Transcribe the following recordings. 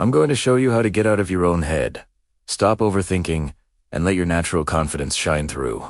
I'm going to show you how to get out of your own head, stop overthinking, and let your natural confidence shine through.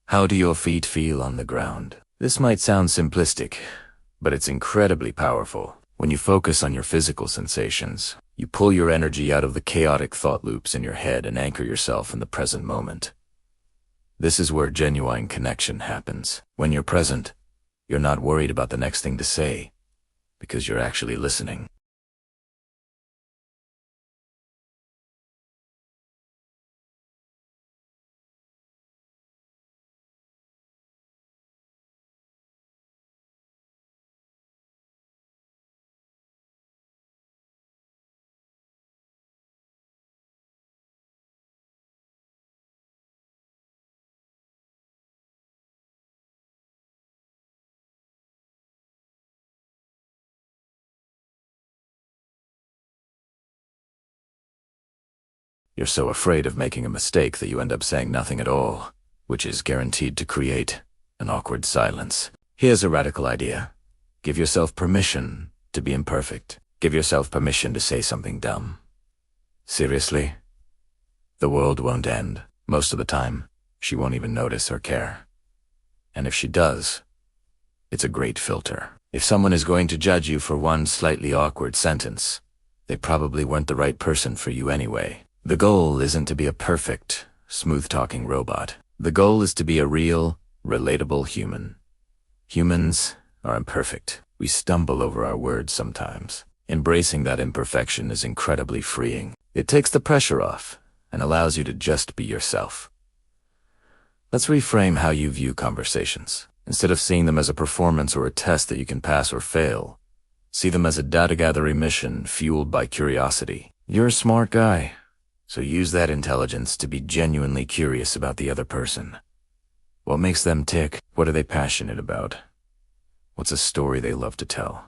How do your feet feel on the ground? This might sound simplistic, but it's incredibly powerful. When you focus on your physical sensations, you pull your energy out of the chaotic thought loops in your head and anchor yourself in the present moment. This is where genuine connection happens. When you're present, you're not worried about the next thing to say, because you're actually listening. You're so afraid of making a mistake that you end up saying nothing at all, which is guaranteed to create an awkward silence. Here's a radical idea. Give yourself permission to be imperfect. Give yourself permission to say something dumb. Seriously? The world won't end. Most of the time, she won't even notice or care. And if she does, it's a great filter. If someone is going to judge you for one slightly awkward sentence, they probably weren't the right person for you anyway. The goal isn't to be a perfect, smooth-talking robot. The goal is to be a real, relatable human. Humans are imperfect. We stumble over our words sometimes. Embracing that imperfection is incredibly freeing. It takes the pressure off and allows you to just be yourself. Let's reframe how you view conversations. Instead of seeing them as a performance or a test that you can pass or fail, see them as a data-gathering mission fueled by curiosity. You're a smart guy, so use that intelligence to be genuinely curious about the other person. What makes them tick? What are they passionate about? What's a story they love to tell?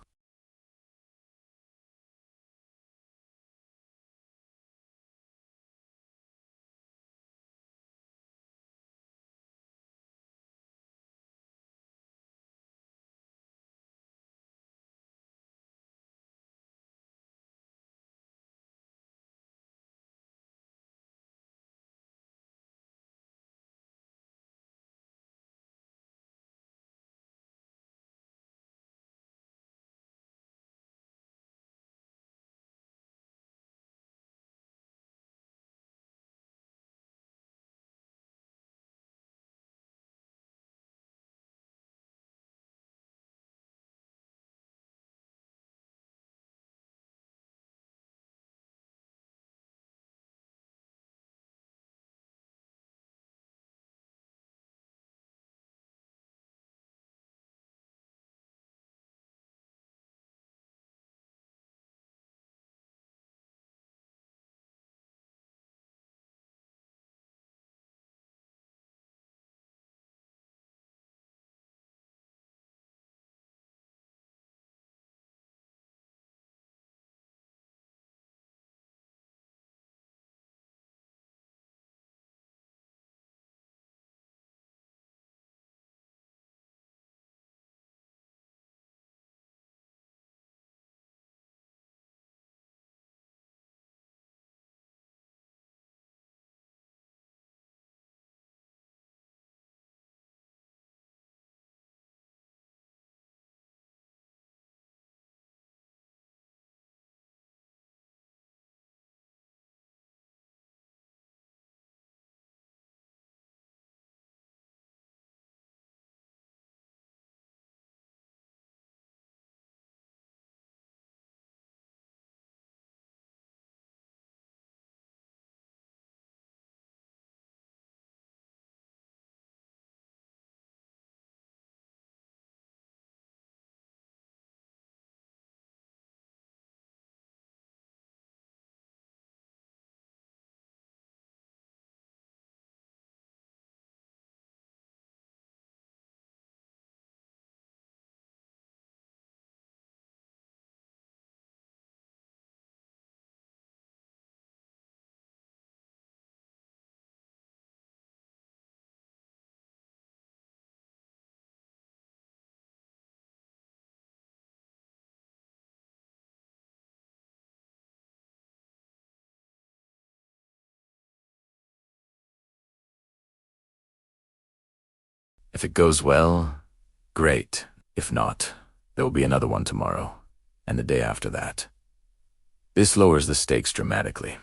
If it goes well, great. If not, there will be another one tomorrow, and the day after that. This lowers the stakes dramatically.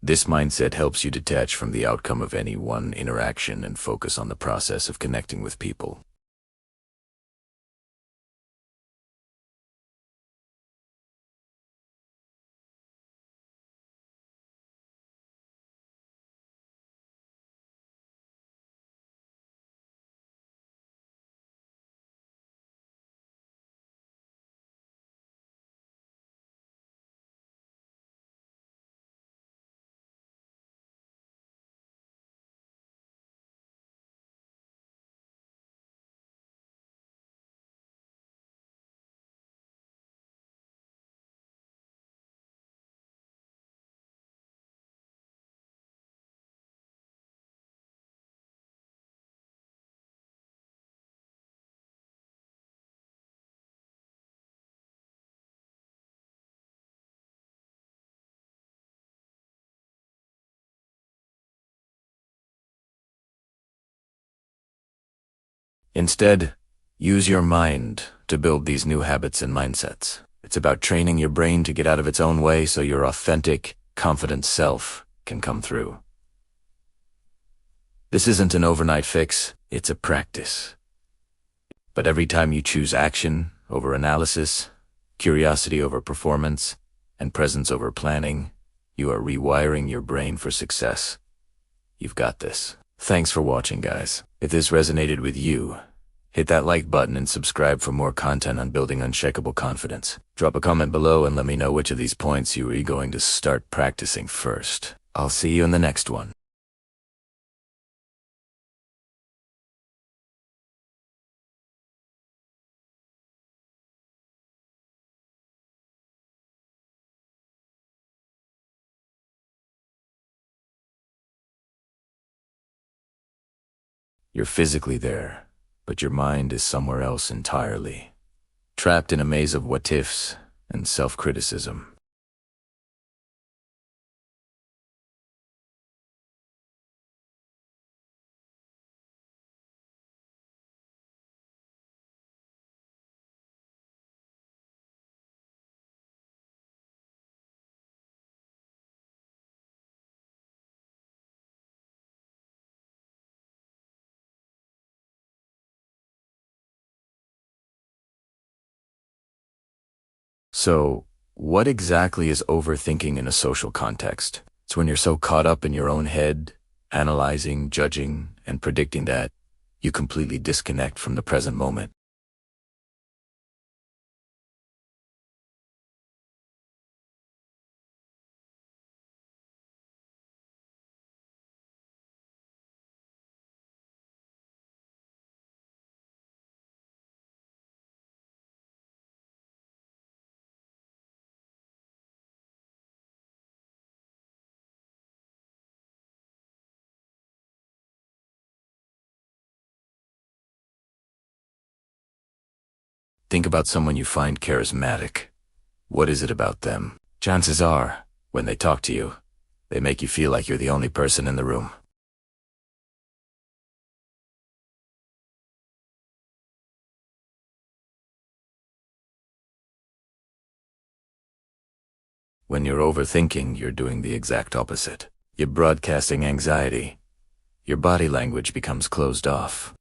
This mindset helps you detach from the outcome of any one interaction and focus on the process of connecting with people. Instead, use your mind to build these new habits and mindsets. It's about training your brain to get out of its own way so your authentic, confident self can come through. This isn't an overnight fix, it's a practice. But every time you choose action over analysis, curiosity over performance, and presence over planning, you are rewiring your brain for success. You've got this. Thanks for watching, guys. If this resonated with you, hit that like button and subscribe for more content on building unshakable confidence. Drop a comment below and let me know which of these points you are going to start practicing first. I'll see you in the next one. You're physically there, but your mind is somewhere else entirely, trapped in a maze of what-ifs and self-criticism. So, what exactly is overthinking in a social context? It's when you're so caught up in your own head, analyzing, judging, and predicting that you completely disconnect from the present moment. Think about someone you find charismatic. What is it about them? Chances are, when they talk to you, they make you feel like you're the only person in the room. When you're overthinking, you're doing the exact opposite. You're broadcasting anxiety. Your body language becomes closed off.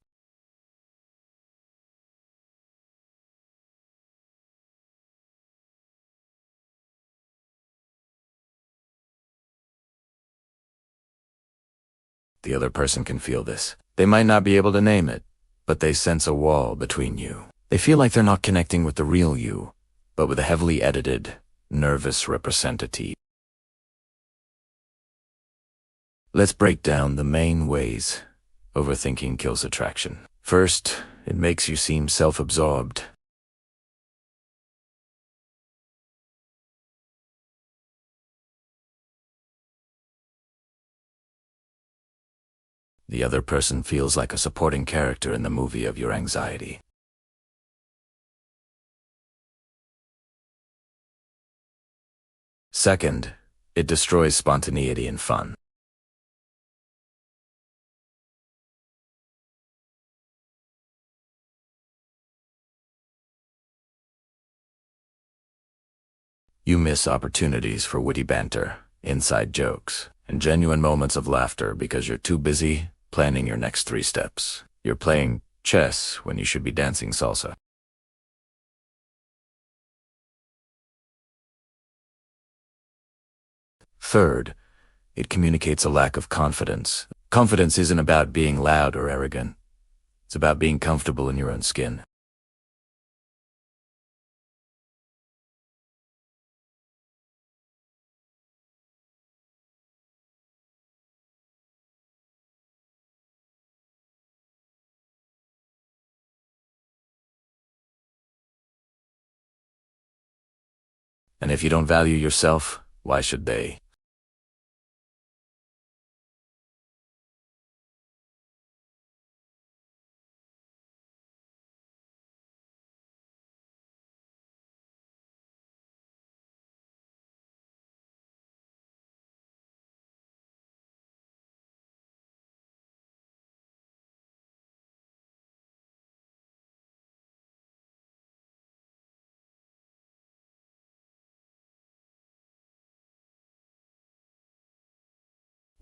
The other person can feel this. They might not be able to name it, but they sense a wall between you. They feel like they're not connecting with the real you, but with a heavily edited, nervous representative. Let's break down the main ways overthinking kills attraction. First, it makes you seem self-absorbed. The other person feels like a supporting character in the movie of your anxiety. Second, it destroys spontaneity and fun. You miss opportunities for witty banter, inside jokes, and genuine moments of laughter because you're too busy planning your next 3 steps. You're playing chess when you should be dancing salsa. Third, it communicates a lack of confidence. Confidence isn't about being loud or arrogant. It's about being comfortable in your own skin. And if you don't value yourself, why should they?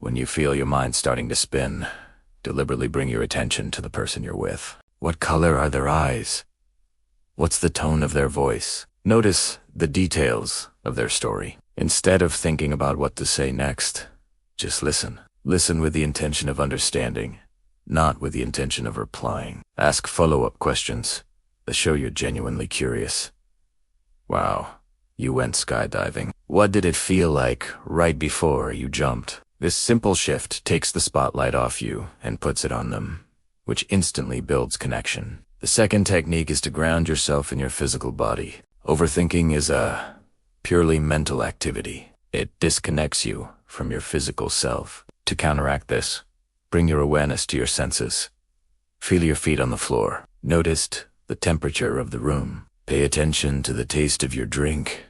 When you feel your mind starting to spin, deliberately bring your attention to the person you're with. What color are their eyes? What's the tone of their voice? Notice the details of their story. Instead of thinking about what to say next, just listen. Listen with the intention of understanding, not with the intention of replying. Ask follow-up questions that show you're genuinely curious. Wow, you went skydiving. What did it feel like right before you jumped? This simple shift takes the spotlight off you and puts it on them, which instantly builds connection. The second technique is to ground yourself in your physical body. Overthinking is a purely mental activity. It disconnects you from your physical self. To counteract this, bring your awareness to your senses. Feel your feet on the floor. Notice the temperature of the room. Pay attention to the taste of your drink.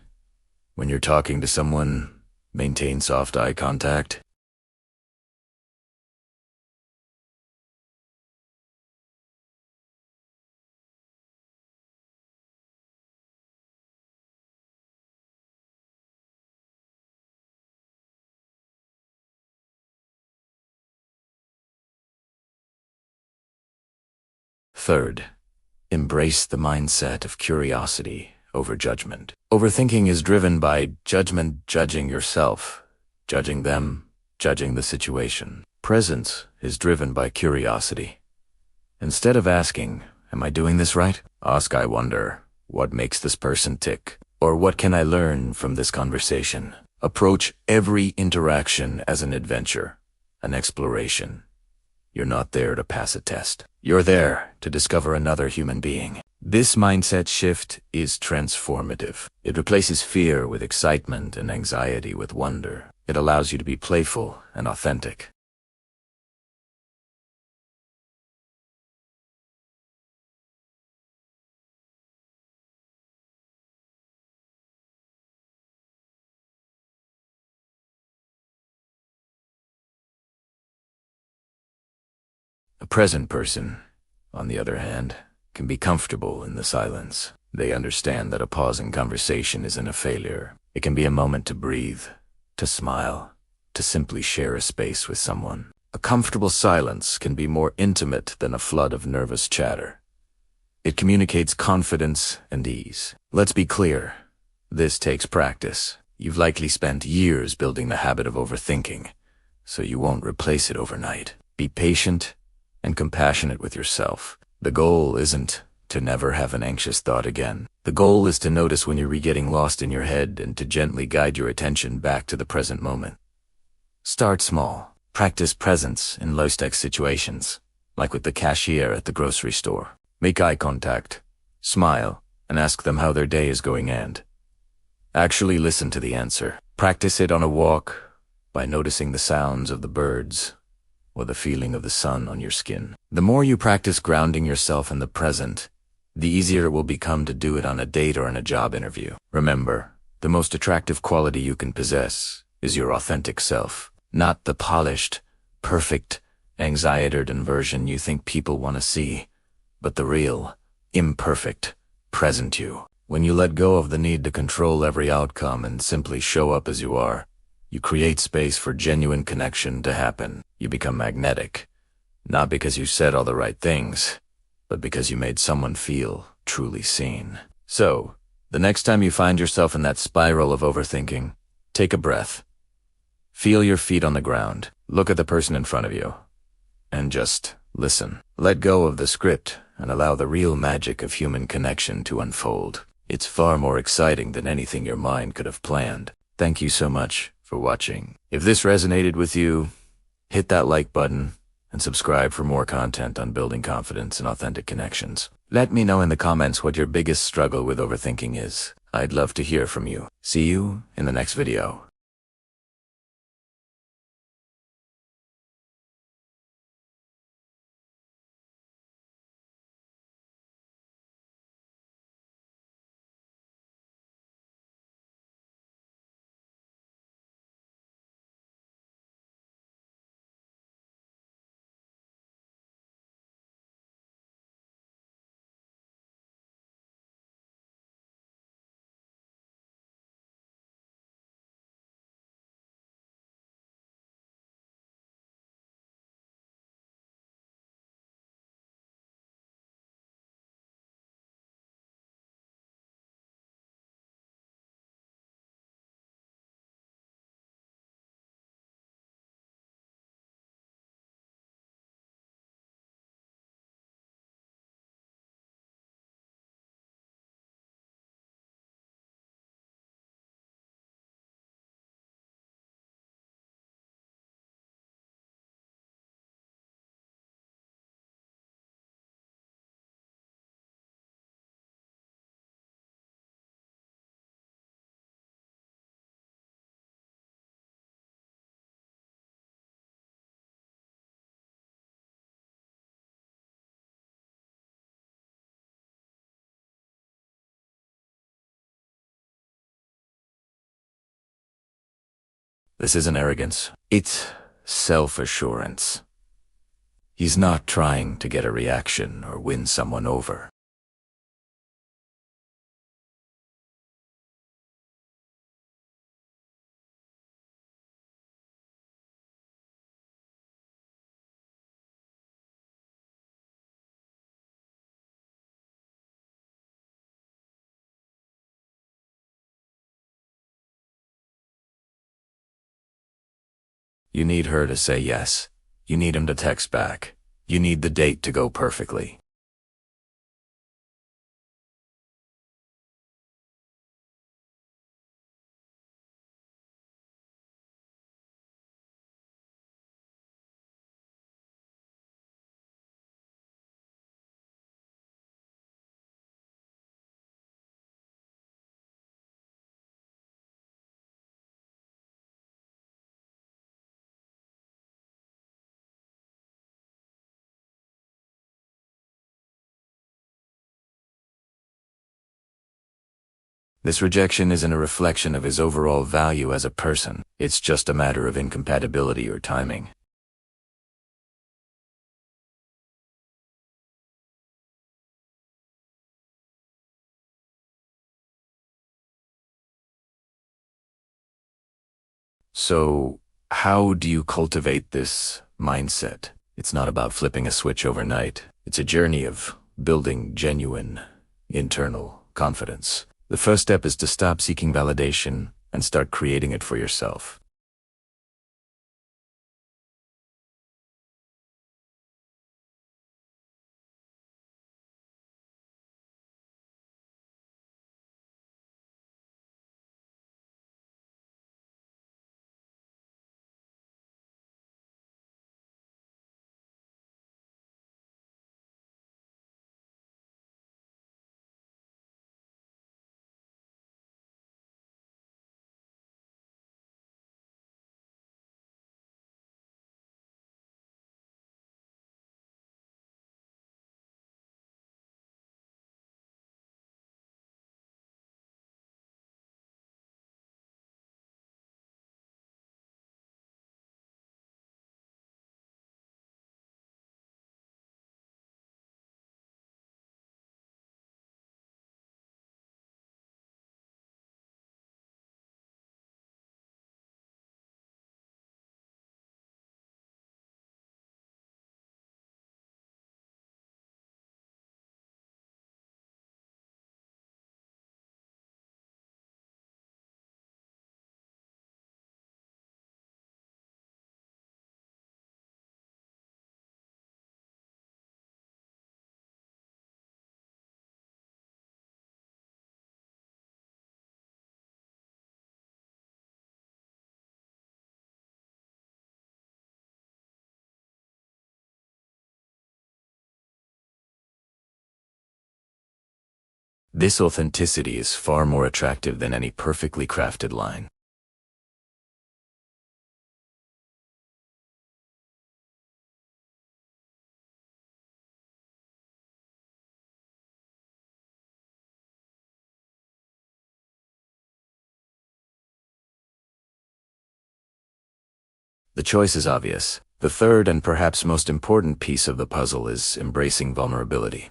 When you're talking to someone, maintain soft eye contact. Third, embrace the mindset of curiosity over judgment. Overthinking is driven by judgment, judging yourself, judging them, judging the situation. Presence is driven by curiosity. Instead of asking, "Am I doing this right?" ask, "I wonder, what makes this person tick?" Or "What can I learn from this conversation?" Approach every interaction as an adventure, an exploration. You're not there to pass a test. You're there to discover another human being. This mindset shift is transformative. It replaces fear with excitement and anxiety with wonder. It allows you to be playful and authentic. A present person, on the other hand, can be comfortable in the silence. They understand that a pause in conversation isn't a failure. It can be a moment to breathe, to smile, to simply share a space with someone. A comfortable silence can be more intimate than a flood of nervous chatter. It communicates confidence and ease. Let's be clear, this takes practice. You've likely spent years building the habit of overthinking, so you won't replace it overnight. Be patient and compassionate with yourself. The goal isn't to never have an anxious thought again. The goal is to notice when you're getting lost in your head and to gently guide your attention back to the present moment. Start small. Practice presence in low-stakes situations, like with the cashier at the grocery store. Make eye contact, smile, and ask them how their day is going and actually listen to the answer. Practice it on a walk by noticing the sounds of the birds or the feeling of the sun on your skin. The more you practice grounding yourself in the present, the easier it will become to do it on a date or in a job interview. Remember, the most attractive quality you can possess is your authentic self, not the polished, perfect, anxiety-ridden version you think people want to see, but the real, imperfect, present you. When you let go of the need to control every outcome and simply show up as you are, you create space for genuine connection to happen. You become magnetic, not because you said all the right things, but because you made someone feel truly seen. So, the next time you find yourself in that spiral of overthinking, take a breath. Feel your feet on the ground. Look at the person in front of you. And just listen. Let go of the script and allow the real magic of human connection to unfold. It's far more exciting than anything your mind could have planned. Thank you so much for watching. If this resonated with you, hit that like button and subscribe for more content on building confidence and authentic connections. Let me know in the comments what your biggest struggle with overthinking is. I'd love to hear from you. See you in the next video. This isn't arrogance. It's self-assurance. He's not trying to get a reaction or win someone over. You need her to say yes. You need him to text back. You need the date to go perfectly. This rejection isn't a reflection of his overall value as a person. It's just a matter of incompatibility or timing. So, how do you cultivate this mindset? It's not about flipping a switch overnight. It's a journey of building genuine, internal confidence. The first step is to stop seeking validation and start creating it for yourself. This authenticity is far more attractive than any perfectly crafted line. The choice is obvious. The third and perhaps most important piece of the puzzle is embracing vulnerability.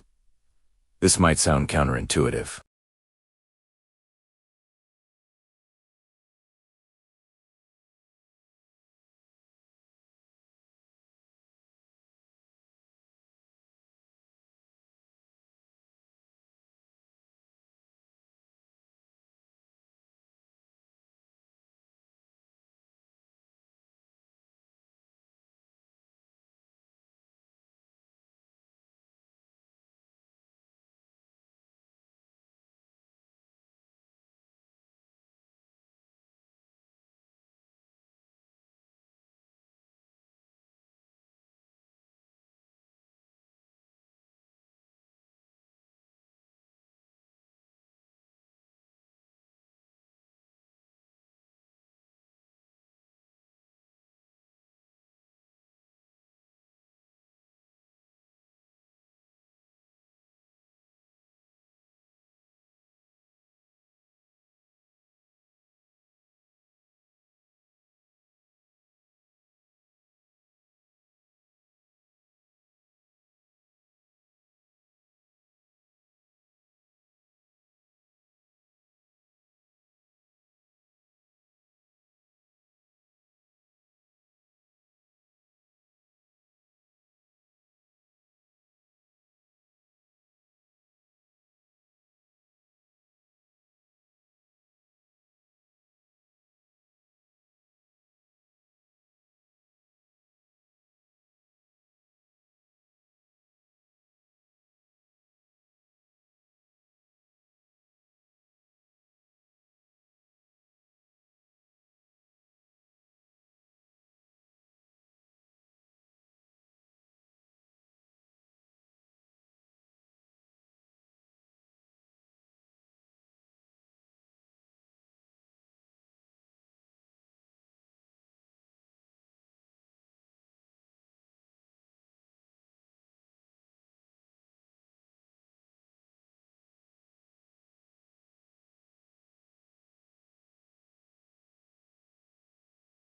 This might sound counterintuitive.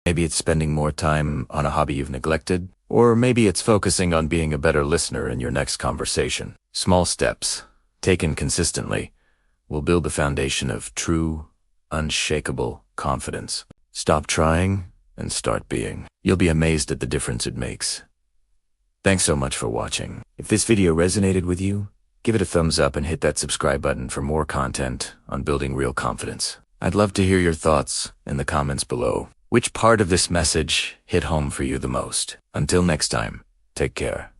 Maybe it's spending more time on a hobby you've neglected, or maybe it's focusing on being a better listener in your next conversation. Small steps, taken consistently, will build the foundation of true, unshakable confidence. Stop trying and start being. You'll be amazed at the difference it makes. Thanks so much for watching. If this video resonated with you, give it a thumbs up and hit that subscribe button for more content on building real confidence. I'd love to hear your thoughts in the comments below. Which part of this message hit home for you the most? Until next time, take care.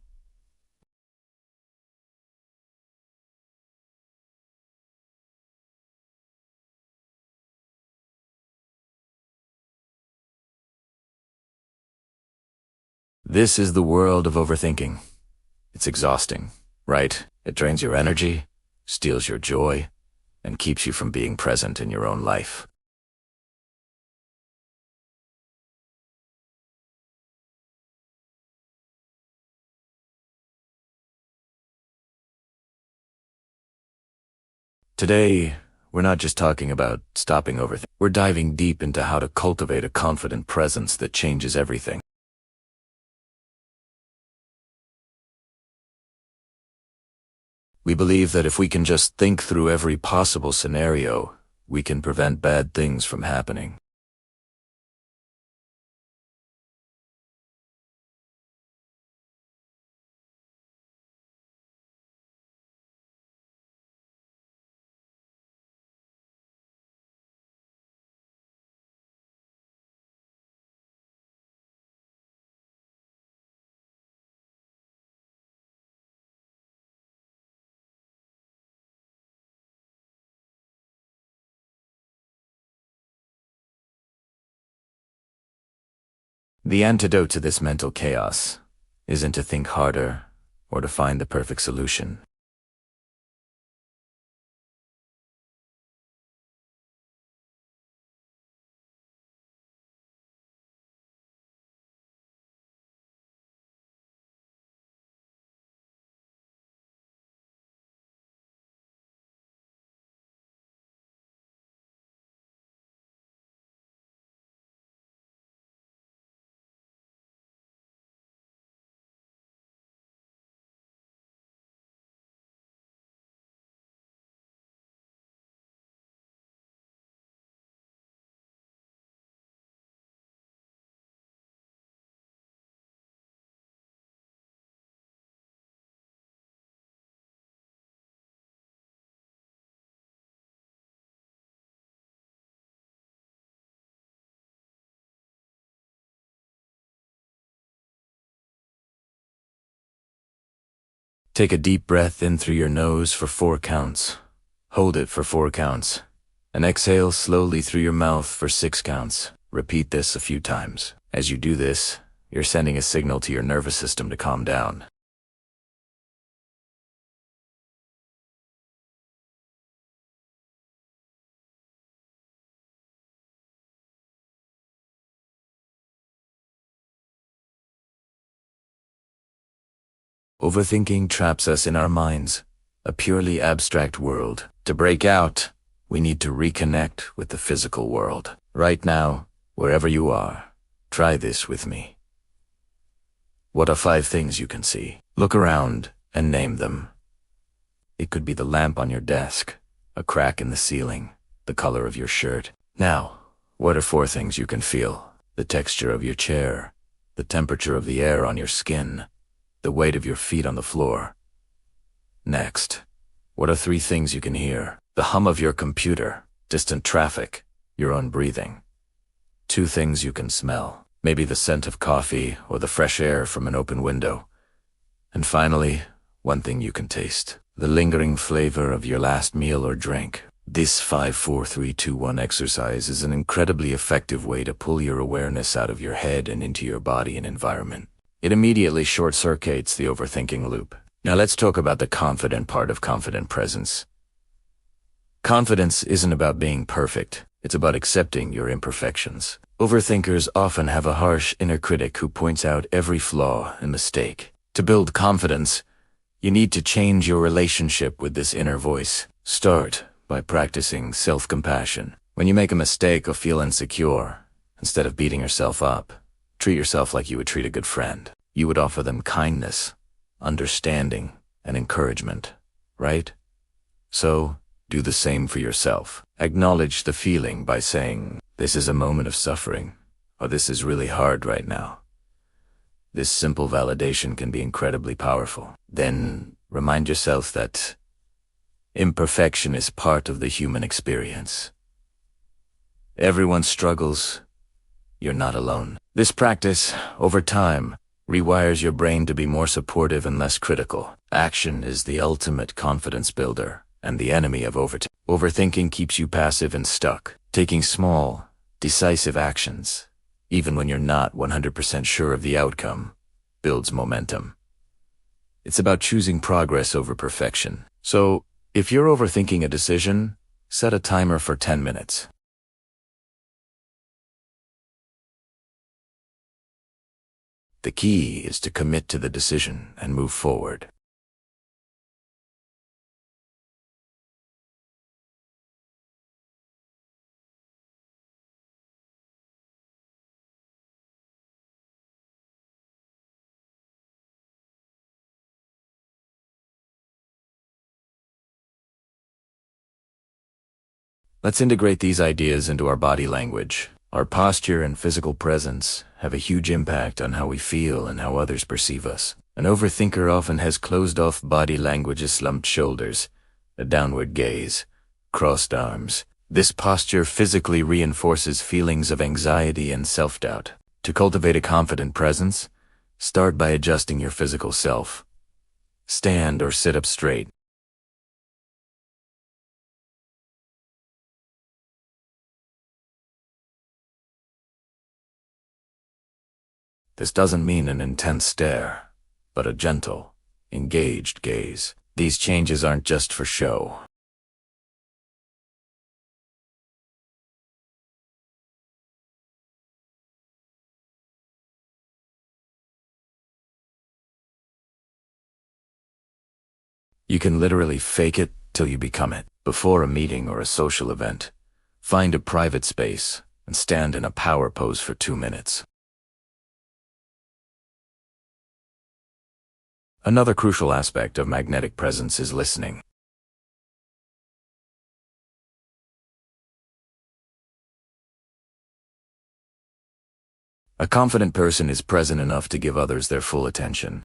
This is the world of overthinking. It's exhausting, right? It drains your energy, steals your joy, and keeps you from being present in your own life. Today, we're not just talking about stopping overthinking. We're diving deep into how to cultivate a confident presence that changes everything. We believe that if we can just think through every possible scenario, we can prevent bad things from happening. The antidote to this mental chaos isn't to think harder or to find the perfect solution. Take a deep breath in through your nose for 4 counts. Hold it for 4 counts. And exhale slowly through your mouth for 6 counts. Repeat this a few times. As you do this, you're sending a signal to your nervous system to calm down. Overthinking traps us in our minds, a purely abstract world. To break out, we need to reconnect with the physical world. Right now, wherever you are, try this with me. What are 5 things you can see? Look around and name them. It could be the lamp on your desk, a crack in the ceiling, the color of your shirt. Now, what are 4 things you can feel? The texture of your chair, the temperature of the air on your skin, the weight of your feet on the floor. Next, what are 3 things you can hear? The hum of your computer, distant traffic, your own breathing. 2 things you can smell, maybe the scent of coffee or the fresh air from an open window. And finally, 1 thing you can taste, the lingering flavor of your last meal or drink. This 5-4-3-2-1 exercise is an incredibly effective way to pull your awareness out of your head and into your body and environment. It immediately short-circuits the overthinking loop. Now let's talk about the confident part of confident presence. Confidence isn't about being perfect. It's about accepting your imperfections. Overthinkers often have a harsh inner critic who points out every flaw and mistake. To build confidence, you need to change your relationship with this inner voice. Start by practicing self-compassion. When you make a mistake or feel insecure, instead of beating yourself up, treat yourself like you would treat a good friend. You would offer them kindness, understanding, and encouragement, right? So, do the same for yourself. Acknowledge the feeling by saying, "This is a moment of suffering," or "This is really hard right now." This simple validation can be incredibly powerful. Then, remind yourself that imperfection is part of the human experience. Everyone struggles. You're not alone. This practice, over time, rewires your brain to be more supportive and less critical. Action is the ultimate confidence builder and the enemy of overthinking. Overthinking keeps you passive and stuck. Taking small, decisive actions, even when you're not 100% sure of the outcome, builds momentum. It's about choosing progress over perfection. So, if you're overthinking a decision, set a timer for 10 minutes. The key is to commit to the decision and move forward. Let's integrate these ideas into our body language. Our posture and physical presence have a huge impact on how we feel and how others perceive us. An overthinker often has closed-off body language, slumped shoulders, a downward gaze, crossed arms. This posture physically reinforces feelings of anxiety and self-doubt. To cultivate a confident presence, start by adjusting your physical self. Stand or sit up straight. This doesn't mean an intense stare, but a gentle, engaged gaze. These changes aren't just for show. You can literally fake it till you become it. Before a meeting or a social event, find a private space and stand in a power pose for 2 minutes. Another crucial aspect of magnetic presence is listening. A confident person is present enough to give others their full attention.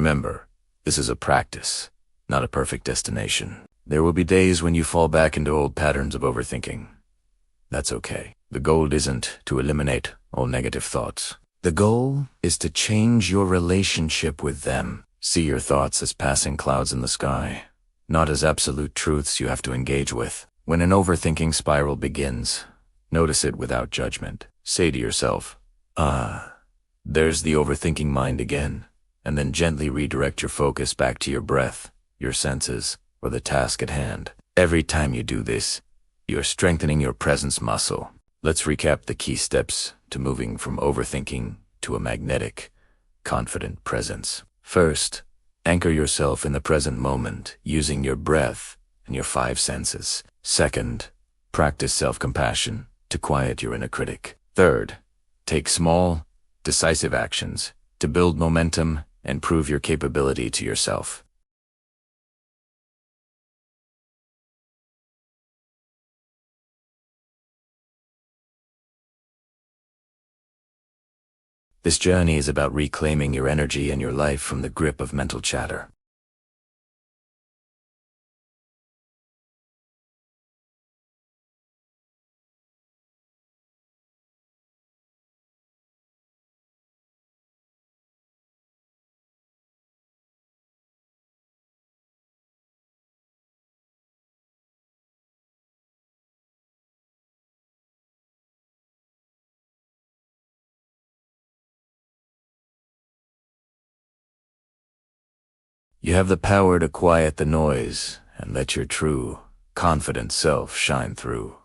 Remember, this is a practice, not a perfect destination. There will be days when you fall back into old patterns of overthinking. That's okay. The goal isn't to eliminate all negative thoughts. The goal is to change your relationship with them. See your thoughts as passing clouds in the sky, not as absolute truths you have to engage with. When an overthinking spiral begins, notice it without judgment. Say to yourself, there's the overthinking mind again, and then gently redirect your focus back to your breath, your senses, or the task at hand. Every time you do this, you're strengthening your presence muscle. Let's recap the key steps to moving from overthinking to a magnetic, confident presence. First, anchor yourself in the present moment using your breath and your 5 senses. Second, practice self-compassion to quiet your inner critic. Third, take small, decisive actions to build momentum and prove your capability to yourself. This journey is about reclaiming your energy and your life from the grip of mental chatter. You have the power to quiet the noise and let your true, confident self shine through.